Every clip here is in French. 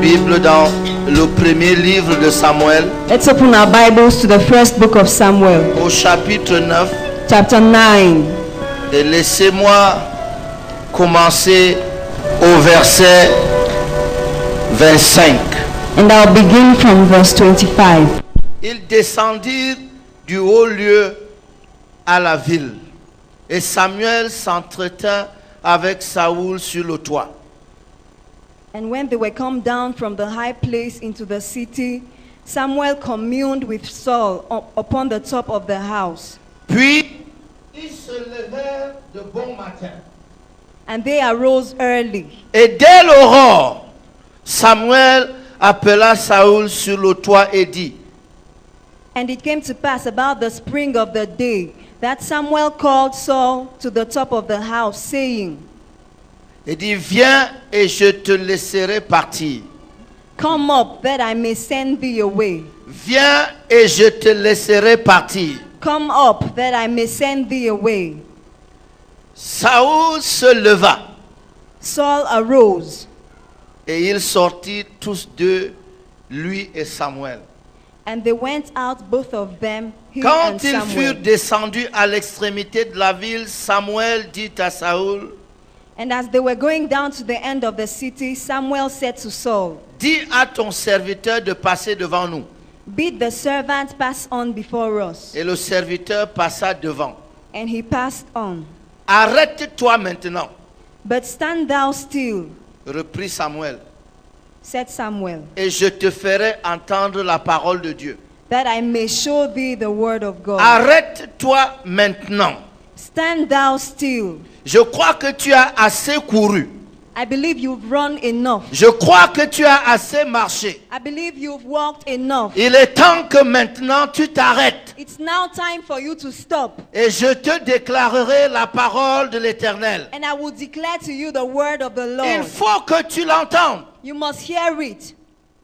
Bible dans le premier livre de Samuel, Let's open our Bibles to the first book of Samuel, au chapitre 9, chapter 9. et laissez-moi commencer au verset 25. And I'll begin from verse 25. Ils descendirent du haut lieu à la ville, et Samuel s'entretint avec Saoul sur le toit. And when they were come down from the high place into the city, Samuel communed with Saul upon the top of the house. Puis ils se levèrent de bon matin. And they arose early. Et dès l'aurore, Samuel appela Saoul sur le toit et dit: And it came to pass about the spring of the day that Samuel called Saul to the top of the house, saying, il dit, viens et je te laisserai partir. Come up, that I may send thee away. Viens et je te laisserai partir. Come up, that I may send thee away. Saoul se leva Saul arose, et ils sortirent tous deux, lui et Samuel. and they went out, both of them, he Quand and ils furent Samuel. descendus à l'extrémité de la ville, Samuel dit à Saoul: And as they were going down to the end of the city, Samuel said to Saul, dis à ton serviteur de passer devant nous. Bid the servant pass on before us. Et le serviteur passa devant. And he passed on. Arrête-toi maintenant, But stand thou still, reprit Samuel, said Samuel, et je te ferai entendre la parole de Dieu. that I may show thee the word of God. Arrête-toi maintenant. Stand thou still. Je crois que tu as assez couru. I believe you've run enough. Je crois que tu as assez marché. I believe you've walked enough. Il est temps que maintenant tu t'arrêtes. It's now time for you to stop. Et je te déclarerai la parole de l'Éternel. And I will declare to you the word of the Il Lord. faut que tu l'entendes. You must hear it.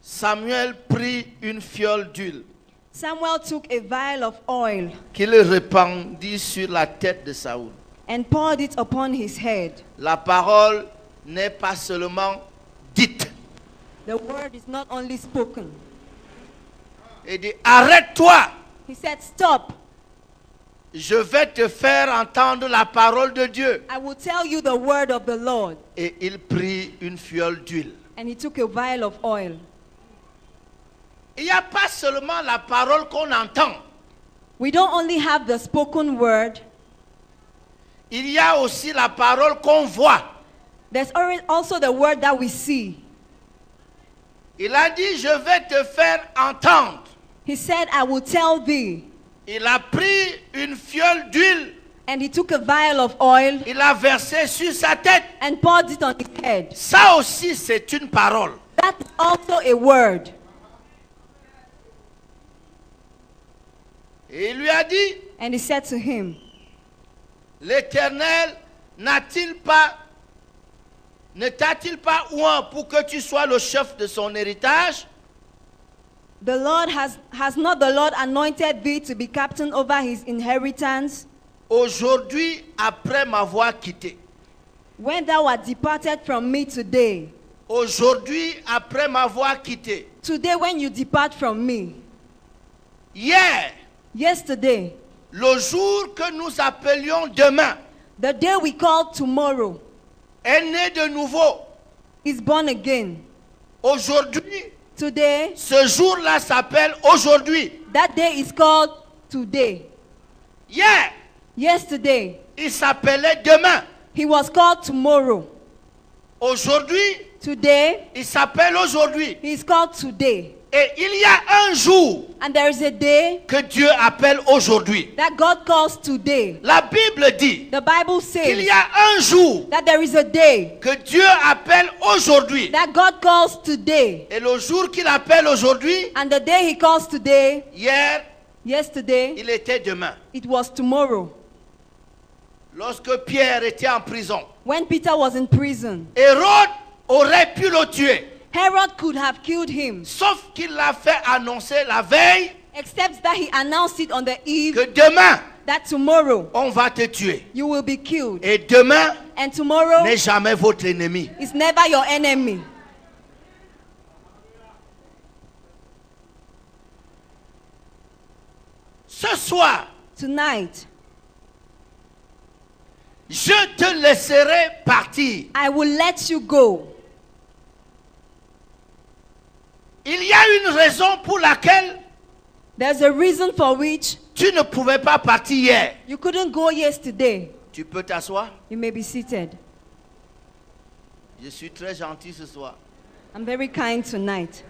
Samuel prit une fiole d'huile Samuel took a vial of oil qu'il répandit sur la tête de Saoul. and poured it upon his head. La parole n'est pas seulement dite. The word is not only spoken. Il dit, arrête-toi. He said, stop. Je vais te faire entendre la parole de Dieu. I will tell you the word of the Lord. Et il prit une fiole d'huile. And he took a vial of oil. Il n'y a pas seulement la parole qu'on entend. We don't only have the spoken word. Il y a aussi la parole qu'on voit. There's also the word that we see. Il a dit, je vais te faire entendre. He said, I will tell thee. Il a pris une fiole d'huile. And he took a vial of oil Il a versé sur sa tête. and poured it on his head. Ça aussi, c'est une parole. That's also a word. Et il lui a dit, And he said to him, l'Éternel ne t'a-t-il pas oint pour que tu sois le chef de son héritage? The Lord has not the Lord anointed thee to be captain over his inheritance? Aujourd'hui, après m'avoir quitté. When thou art departed from me today, Aujourd'hui, après m'avoir quitté. today when you depart from me, Hier, yesterday, le jour que nous appelions demain, the day we call tomorrow, est né de nouveau. is born again. Aujourd'hui, Today, ce jour-là s'appelle aujourd'hui. that day is called today. Hier, Yesterday, il s'appelait demain. he was called tomorrow. Aujourd'hui, Today, il s'appelle aujourd'hui. he is called today. Et il y a un jour And there is a day que Dieu appelle aujourd'hui. that God calls today. La Bible dit The Bible qu'il y says a un jour that there is a day que Dieu appelle aujourd'hui. that God calls today. Et le jour qu'il appelle aujourd'hui, And the day he calls today, hier, yesterday, il était demain. it was tomorrow. Lorsque Pierre était en prison, When Peter was in prison, Hérode aurait pu le tuer. Herod could have killed him, Sauf qu'il l'a fait annoncer la veille except that he announced it on the eve que demain, that tomorrow on va te tuer. you will be killed. Et demain And tomorrow n'est jamais votre ennemi. is never your enemy. Ce soir, Tonight, je te laisserai partir. I will let you go. Il y a une raison pour laquelle There's a reason for which tu ne pouvais pas partir hier. you couldn't go yesterday. Tu peux t'asseoir? You may be seated. Je suis très gentil ce soir. I'm very kind tonight.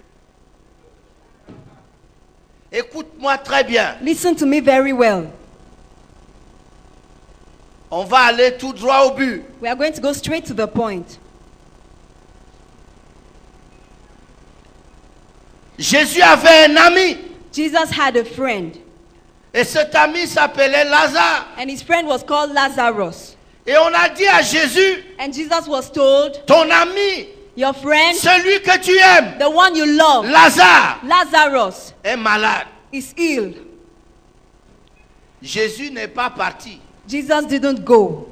Écoute-moi très bien. Listen to me very well. On va aller tout droit au but. We are going to go straight to the point. Jésus avait un ami. Jesus had a friend, Et cet ami s'appelait Lazare. and his friend was called Lazarus. Et on a dit à Jésus, And Jesus was told, ton ami, your friend, celui que tu aimes, the one you love, Lazare, Lazarus, est malade. is ill. Jésus n'est pas parti. Jesus didn't go.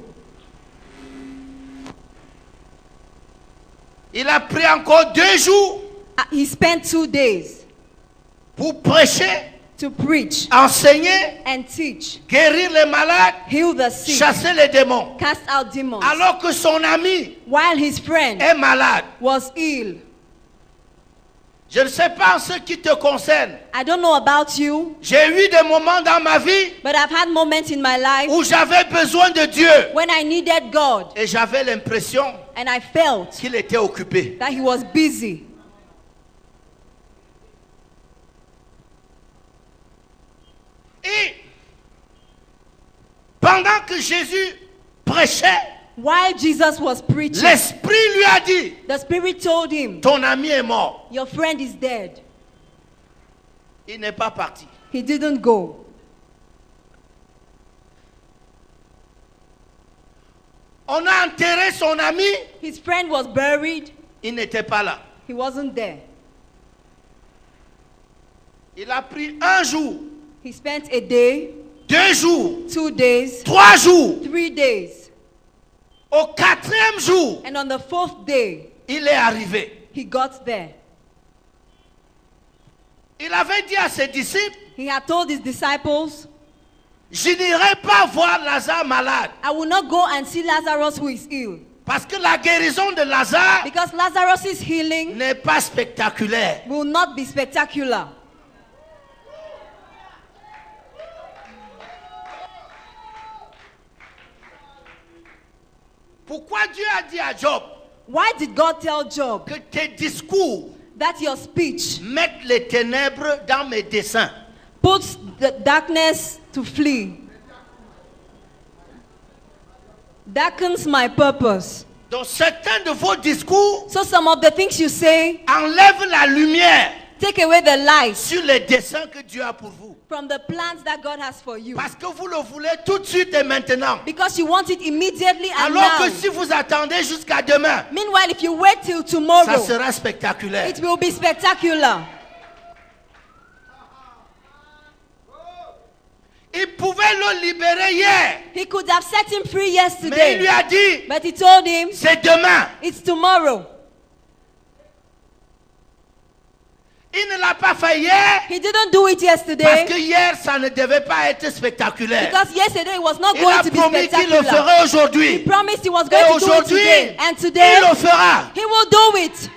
Il a pris encore 2 jours He spent 2 days pour prêcher, to preach enseigner, and teach, guérir les malades, heal the sick, chasser les démons. cast out demons, Alors que son ami while his friend est malade. was ill. Je ne sais pas en ce qui te concerne. I don't know about you, J'ai eu des moments dans ma vie but I've had moments in my life où j'avais besoin de Dieu. when I needed God Et j'avais l'impression and I felt qu'il était occupé. that he was busy. Et pendant que Jésus prêchait, While Jesus was preaching, l'Esprit lui a dit, the Spirit told him, ton ami est mort. your friend is dead. Il n'est pas parti. He didn't go. On a enterré son ami, His friend was buried. il n'était pas là. He wasn't there. Il a pris 1 jour, He spent a day, 2 jours, 2 days, 3 jours. 3 days. Au 4e jour, And on the 4th day, il est arrivé. he got there. Il avait dit à ses disciples, He had told his disciples, je n'irai pas voir Lazare malade. I will not go and see Lazarus who is ill. Parce que la guérison de Lazare Because Lazarus' healing n'est pas spectaculaire. will not be spectacular. Pourquoi Dieu a dit à Job Why did God tell Job que tes discours that your speech mettent les ténèbres dans mes desseins? puts the darkness to flee? Darkens my purpose. Donc certains de vos discours So some of the things you say enlèvent la lumière take away the light sur les desseins que Dieu a pour vous. from the plans that God has for you. Parce que vous le voulez tout de suite et maintenant. Because you want it immediately and Alors now. que si vous attendez jusqu'à demain, Meanwhile, if you wait till ça tomorrow, sera spectaculaire. it will be spectacular. Il pouvait le libérer hier, He could have set him free mais il lui yesterday. a dit, But he told him, c'est demain. it's tomorrow. Il ne l'a pas fait hier, He didn't do it parce yesterday. que hier, ça ne devait pas être spectaculaire. Because yesterday it was not Il going a to be promis qu'il le spectacular. ferait He aujourd'hui. promised he was Et going to do it aujourd'hui, today. And today, il le fera. he will do it.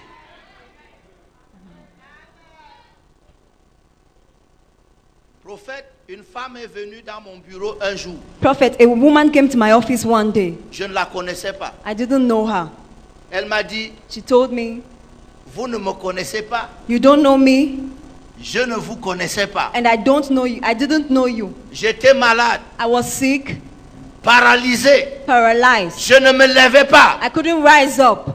Prophète, une femme est venue dans mon bureau un jour. Prophet, a woman came to my office one day. Je ne la connaissais pas. I didn't know her. Elle m'a dit, She told me, vous ne me connaissez pas. you don't know me Je ne vous connaissais pas. and I don't know you. I didn't know you. J'étais malade, I was sick, paralysé. paralyzed. Je ne me levais pas. I couldn't rise up.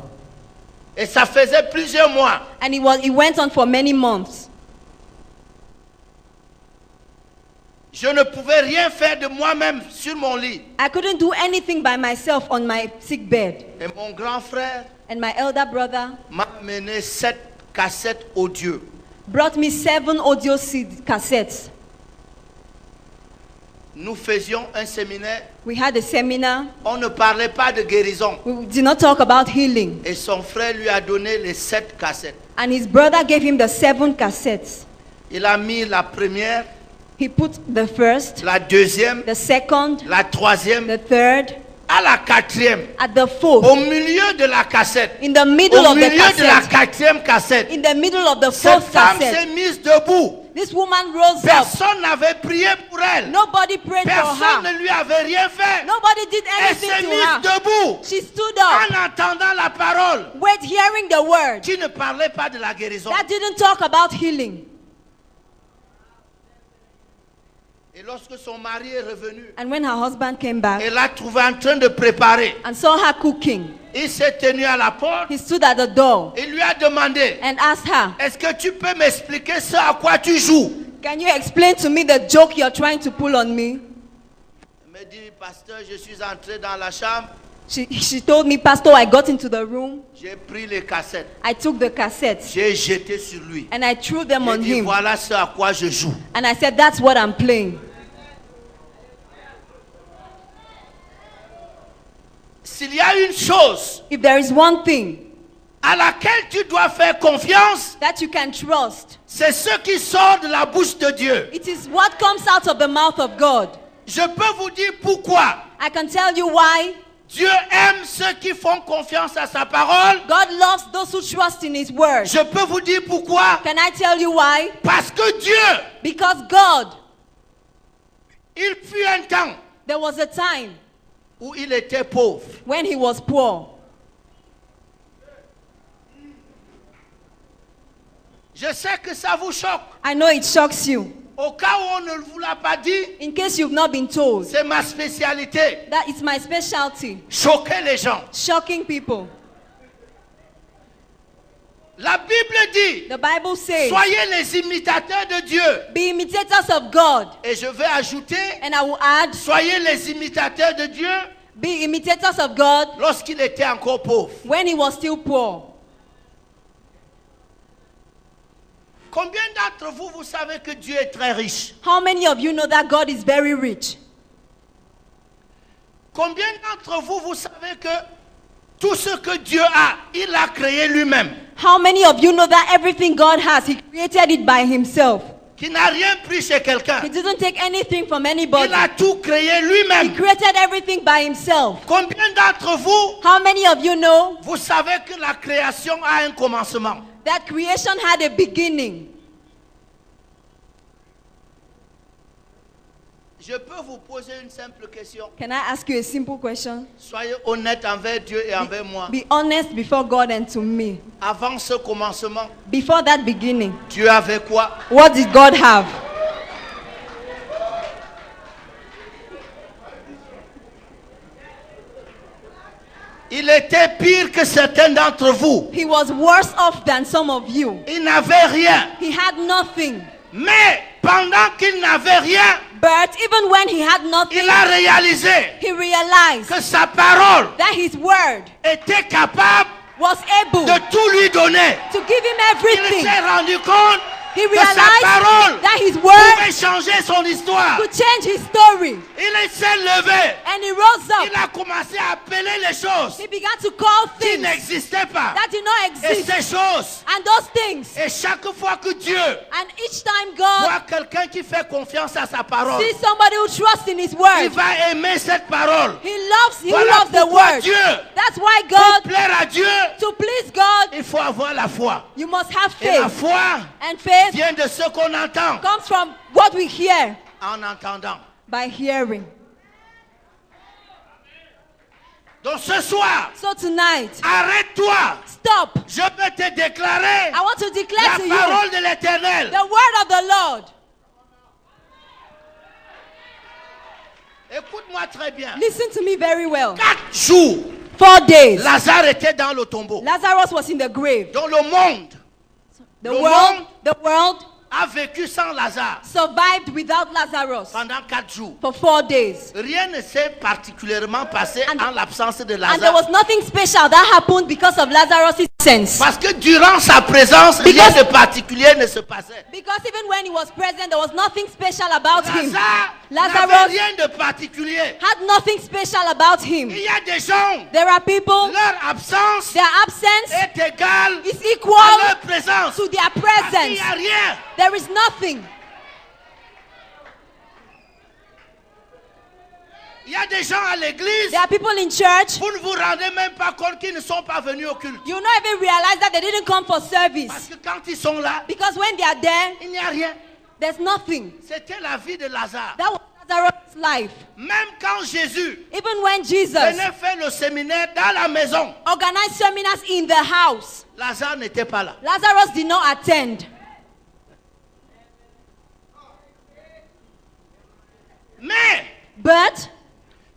Et ça faisait plusieurs mois. And it went on for many months. Je ne pouvais rien faire de moi-même sur mon lit. I couldn't do anything by myself on my sick bed. Et mon grand frère And my elder brother m'a amené 7 cassettes audio. brought me 7 audio CD cassettes. Nous faisions un séminaire. We had a seminar. On ne parlait pas de guérison. We did not talk about healing. Et son frère lui a donné les 7 cassettes. And his brother gave him the 7 cassettes. Il a mis la première. He put the first, la deuxième, the second, la troisième, the third, à la quatrième, at the fourth, au milieu de la cassette, in the middle au of the milieu de la cassette, quatrième cassette. in the middle of the Cette fourth femme s'est cassette. mise debout. This woman rose up. Personne n'avait prié pour elle. Nobody prayed for Personne her. ne lui avait rien fait. Nobody did Elle anything s'est to mise her. debout She stood up, en entendant la parole wait, hearing the word. qui ne parlait pas de la guérison. That didn't talk about healing. Et lorsque son mari est revenu, And when her husband came back elle l'a trouvé en train de préparer. and saw her cooking, Il s'est tenu à la porte. he stood at the door Il lui a demandé, and asked her, est-ce que tu peux m'expliquer ce à quoi tu joues? can you explain to me the joke you're trying to pull on me? Elle me dit, pasteur, je suis entré dans la chambre. She told me, Pastor, I got into the room, J'ai pris les cassettes. I took the cassettes J'ai jeté sur lui. and I threw them J'ai on dit, him. voilà ce à quoi je joue. And I said, that's what I'm playing. S'il y a une chose If there is one thing à laquelle tu dois faire confiance, that you can trust, c'est ce qui sort de la bouche de Dieu. it is what comes out of the mouth of God. Je peux vous dire pourquoi. I can tell you why. Dieu aime ceux qui font confiance à sa parole. God loves those who trust in His word. Je peux vous dire pourquoi. Can I tell you why? Parce que Dieu, Because God, il fut un temps there was a time où il était pauvre. when He was poor. Je sais que ça vous choque. I know it shocks you. Au cas où on ne vous l'a pas dit, In case you've not been told, c'est ma spécialité. that is my specialty. Choquer les gens. Shocking people. La Bible dit, The Bible says, soyez les imitateurs de Dieu. be imitators of God. Et je vais ajouter, And I will add, soyez les imitateurs de Dieu be imitators of God lorsqu'il était encore pauvre. when He was still poor. Combien d'entre vous, vous savez que Dieu est très riche? How many of you know that God is very rich? Combien d'entre vous, vous savez que tout ce que Dieu a, il l'a créé lui-même? How many of you know that everything God has, He created it by Himself? Qui n'a rien pris chez quelqu'un. He didn't take anything from anybody. Il a tout créé He lui-même. created everything by Himself. Combien d'entre vous, How many of you know vous savez que la création a un commencement? that creation had a beginning? Je peux vous poser une simple question. Can I ask you a simple question? Soyez honnête envers Dieu et envers moi. Be honest before God and to me. Avant ce commencement, Before that beginning, Dieu avait quoi? what did God have? Il était pire que certains d'entre vous. He was worse off than some of you. Il n'avait rien. He had nothing. Mais pendant qu'il n'avait rien, But even when he had nothing, il a réalisé he realized que sa parole that his word était capable was able de tout lui donner. to give him Il everything. s'est rendu compte He que sa realized parole that his pouvait word changer son histoire. could change his story. Il s'est levé. And he rose Il up. a commencé à appeler les choses He began to call qui things n'existaient pas. that did not Et exist. ces choses, And those things. et chaque fois que Dieu And each time God voit quelqu'un qui fait confiance à sa parole, sees somebody who trusts in his il word, va aimer cette parole. he loves Voilà the pourquoi word. Dieu, That's why pour God, plaire à Dieu, to please God, il faut avoir la foi. you must have Et la faith. foi And faith vient de ce qu'on entend comes from what we hear en entendant. by hearing. Donc ce soir, So tonight, arrête-toi. stop. Je peux te déclarer I want to declare la to you parole de l'Éternel. the word of the Lord. Écoute-moi très bien. Listen to me very well. 4 jours, 4 days, Lazare était dans le tombeau. Lazarus was in the grave. Donc le monde The Le world a vécu sans Lazare survived without Lazarus pendant 4 jours. for 4 days. Rien ne s'est particulièrement passé And- en l'absence de And there Lazare. was nothing special that happened because of Lazarus' absence. Parce que durant sa présence, rien Because- de particulier ne se passait. Because even when he was present, there was nothing special about him. Lazare n'avait Lazarus rien de particulier. had nothing special about him. Il y a des gens, There are people, leur absence their absence est égale is à equal leur présence. to their Parce qu'il presence. n'y a rien. There is nothing. Il y a des gens à l'église, There are people in church. vous ne vous rendez même pas compte qu'ils ne sont pas venus au culte. You not even realize that they didn't come for Parce service. que quand ils sont là, Because when they are there, il n'y a rien. there's nothing. C'était la vie de Lazare. That was Lazarus' life. Même quand Jésus Even when Jesus venait faire le séminaire dans la maison, organized seminars in the house, Lazare n'était pas là. Lazarus did not attend. Mais But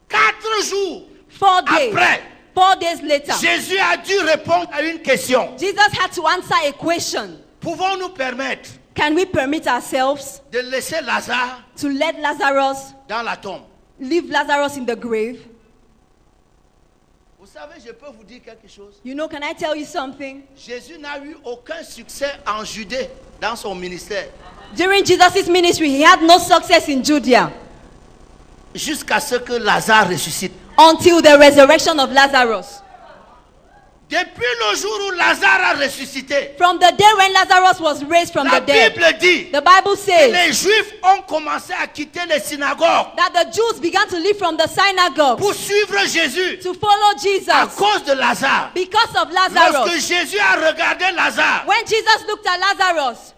4 jours 4 days, après, 4 days later, Jésus a dû répondre à une question. Jesus had to answer a question. Pouvons-nous permettre Can we permit ourselves de laisser Lazare to let Lazarus, dans la tombe? leave Lazarus in the grave? Vous savez, je peux vous dire quelque chose. You know, can I tell you something? Jésus n'a eu aucun succès en Judée dans son ministère During Jesus' ministry, he had no success in Judea jusqu'à ce que Lazare ressuscite. until the resurrection of Lazarus. Depuis le jour où Lazare a ressuscité, From the day when Lazarus was raised from la the dead, Bible dit the Bible que says les Juifs ont commencé à quitter les synagogues that the Jews began to leave from the synagogues pour suivre Jésus to follow à Jesus cause de Lazare. because of Lorsque Lazarus. Jésus a regardé Lazare, When Jesus looked at Lazarus,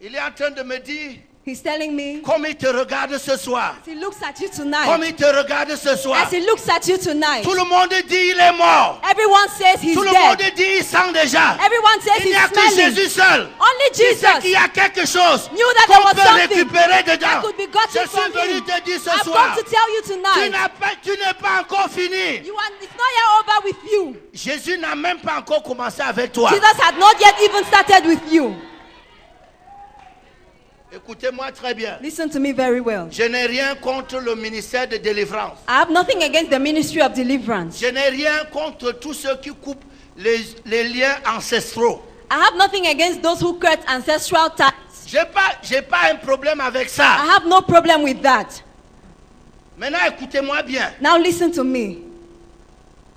il est en train de me dire, he's telling me, comme il te regarde ce soir, as he looks at you comme tonight, il te regarde ce soir, as he looks at you tonight, tout le monde dit il est mort. everyone says he's Tout le monde dead. dit il sent déjà. Everyone says Il n'y he's a que smelling. Jésus seul Only qui sait qu'il y Jesus a quelque chose knew that there qu'on was peut something récupérer that dedans. could be Je gotten suis from venu him. te dire ce I've soir, come to tell you tonight, tu n'es pas encore fini. it's not yet over with you. Jésus n'a même pas encore commencé avec toi. Jesus had not yet even started with you. Écoutez-moi très bien. Listen to me very well. Je n'ai rien contre le ministère de délivrance. I have nothing against the ministry of deliverance. Je n'ai rien contre tous ceux qui coupent les liens ancestraux. I have nothing against those who cut ancestral ties. J'ai pas un problème avec ça. I have no problem with that. Maintenant, écoutez-moi bien. Now listen to me.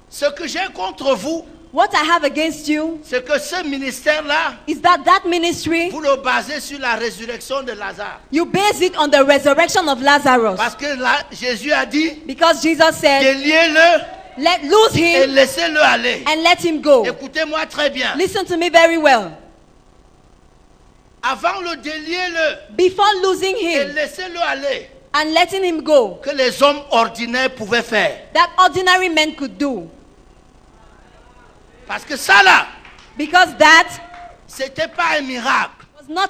Ce que j'ai contre vous, What I have against you c'est que ce ministère-là, is that ministry, vous le basez sur la résurrection de Lazare. you base it on the resurrection of Lazarus. Parce que là, Jésus a dit, Because Jesus said, déliez-le lose et him laissez-le aller. and let him go. Écoutez-moi très bien. Listen to me very well. Avant le déliez-le Before losing et him laissez-le aller, and letting him go, que les hommes ordinaires pouvaient faire. that ordinary men could do. Parce que ça là, Because that c'était pas un miracle.